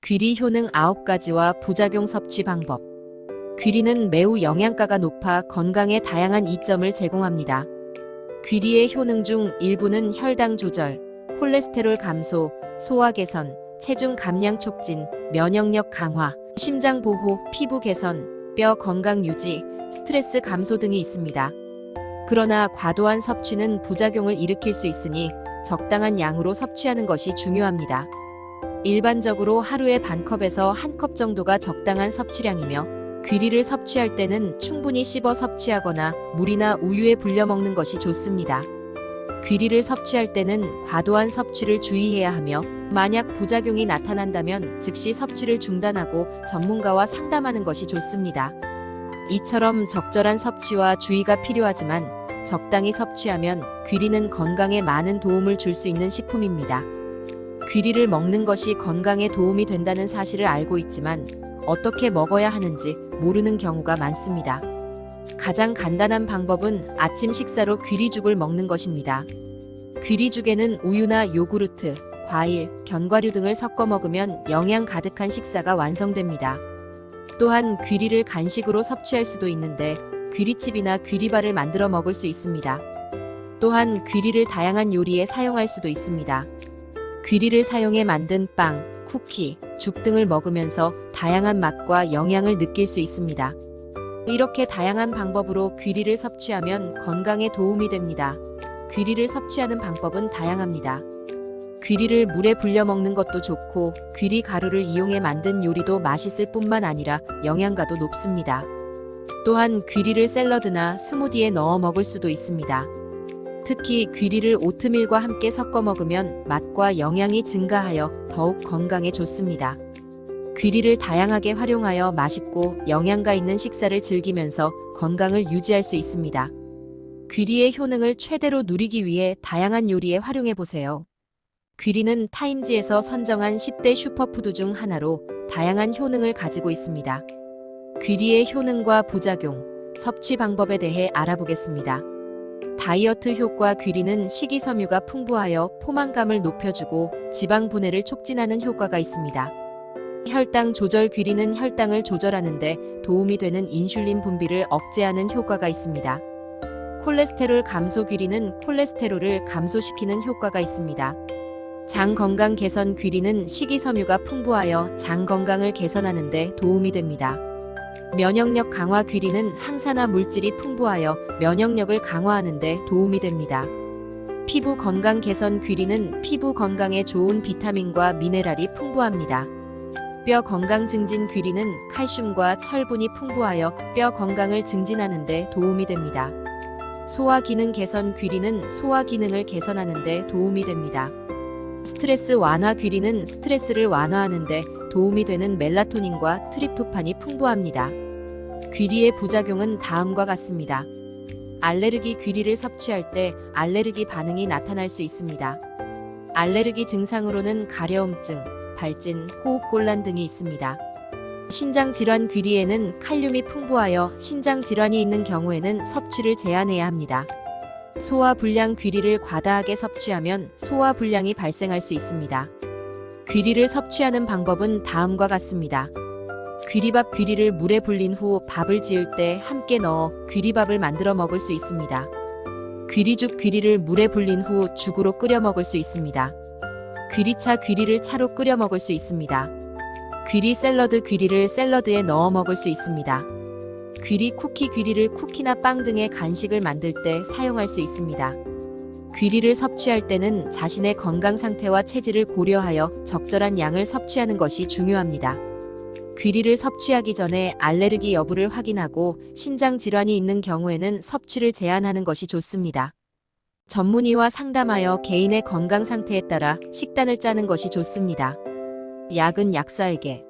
귀리 효능 9가지와 부작용 섭취 방법. 귀리는 매우 영양가가 높아 건강에 다양한 이점을 제공합니다. 귀리의 효능 중 일부는 혈당 조절, 콜레스테롤 감소, 소화 개선, 체중 감량 촉진, 면역력 강화, 심장 보호, 피부 개선, 뼈 건강 유지, 스트레스 감소 등이 있습니다. 그러나 과도한 섭취는 부작용을 일으킬 수 있으니 적당한 양으로 섭취하는 것이 중요합니다. 일반적으로 하루에 반컵에서 1컵 정도가 적당한 섭취량이며, 귀리를 섭취할 때는 충분히 씹어 섭취하거나 물이나 우유에 불려 먹는 것이 좋습니다. 귀리를 섭취할 때는 과도한 섭취를 주의해야 하며, 만약 부작용이 나타난다면 즉시 섭취를 중단하고 전문가와 상담하는 것이 좋습니다. 이처럼 적절한 섭취와 주의가 필요하지만 적당히 섭취하면 귀리는 건강에 많은 도움을 줄 수 있는 식품입니다. 귀리를 먹는 것이 건강에 도움이 된다는 사실을 알고 있지만 어떻게 먹어야 하는지 모르는 경우가 많습니다. 가장 간단한 방법은 아침 식사로 귀리죽을 먹는 것입니다. 귀리죽에는 우유나 요구르트, 과일, 견과류 등을 섞어 먹으면 영양 가득한 식사가 완성됩니다. 또한 귀리를 간식으로 섭취할 수도 있는데 귀리칩이나 귀리바를 만들어 먹을 수 있습니다. 또한 귀리를 다양한 요리에 사용할 수도 있습니다. 귀리를 사용해 만든 빵, 쿠키, 죽 등을 먹으면서 다양한 맛과 영양을 느낄 수 있습니다. 이렇게 다양한 방법으로 귀리를 섭취하면 건강에 도움이 됩니다. 귀리를 섭취하는 방법은 다양합니다. 귀리를 물에 불려 먹는 것도 좋고, 귀리 가루를 이용해 만든 요리도 맛있을 뿐만 아니라 영양가도 높습니다. 또한 귀리를 샐러드나 스무디에 넣어 먹을 수도 있습니다. 특히 귀리를 오트밀과 함께 섞어 먹으면 맛과 영양이 증가하여 더욱 건강에 좋습니다. 귀리를 다양하게 활용하여 맛있고 영양가 있는 식사를 즐기면서 건강을 유지할 수 있습니다. 귀리의 효능을 최대로 누리기 위해 다양한 요리에 활용해 보세요. 귀리는 타임지에서 선정한 10대 슈퍼푸드 중 하나로 다양한 효능을 가지고 있습니다. 귀리의 효능과 부작용, 섭취 방법에 대해 알아보겠습니다. 다이어트 효과. 귀리는 식이섬유가 풍부하여 포만감을 높여주고 지방 분해를 촉진하는 효과가 있습니다. 혈당 조절. 귀리는 혈당을 조절하는 데 도움이 되는 인슐린 분비를 억제하는 효과가 있습니다. 콜레스테롤 감소. 귀리는 콜레스테롤을 감소시키는 효과가 있습니다. 장 건강 개선. 귀리는 식이섬유가 풍부하여 장 건강을 개선하는 데 도움이 됩니다. 면역력 강화. 귀리는 항산화 물질이 풍부하여 면역력을 강화하는 데 도움이 됩니다. 피부 건강 개선. 귀리는 피부 건강에 좋은 비타민과 미네랄이 풍부합니다. 뼈 건강 증진. 귀리는 칼슘과 철분이 풍부하여 뼈 건강을 증진하는 데 도움이 됩니다. 소화 기능 개선. 귀리는 소화 기능을 개선하는 데 도움이 됩니다. 스트레스 완화. 귀리는 스트레스를 완화하는 데 도움이 되는 멜라토닌과 트립토판이 풍부합니다. 귀리의 부작용은 다음과 같습니다. 알레르기. 귀리를 섭취할 때 알레르기 반응이 나타날 수 있습니다. 알레르기 증상으로는 가려움증, 발진, 호흡곤란 등이 있습니다. 신장질환. 귀리에는 칼륨이 풍부하여 신장질환이 있는 경우에는 섭취를 제한해야 합니다. 소화불량. 귀리를 과다하게 섭취하면 소화불량이 발생할 수 있습니다. 귀리를 섭취하는 방법은 다음과 같습니다. 귀리밥. 귀리를 물에 불린 후 밥을 지을 때 함께 넣어 귀리밥을 만들어 먹을 수 있습니다. 귀리죽. 귀리를 물에 불린 후 죽으로 끓여 먹을 수 있습니다. 귀리차. 귀리를 차로 끓여 먹을 수 있습니다. 귀리 샐러드. 귀리를 샐러드에 넣어 먹을 수 있습니다. 귀리 쿠키. 귀리를 쿠키나 빵 등의 간식을 만들 때 사용할 수 있습니다. 귀리를 섭취할 때는 자신의 건강 상태와 체질을 고려하여 적절한 양을 섭취하는 것이 중요합니다. 귀리를 섭취하기 전에 알레르기 여부를 확인하고 신장 질환이 있는 경우에는 섭취를 제한하는 것이 좋습니다. 전문의와 상담하여 개인의 건강 상태에 따라 식단을 짜는 것이 좋습니다. 약은 약사에게,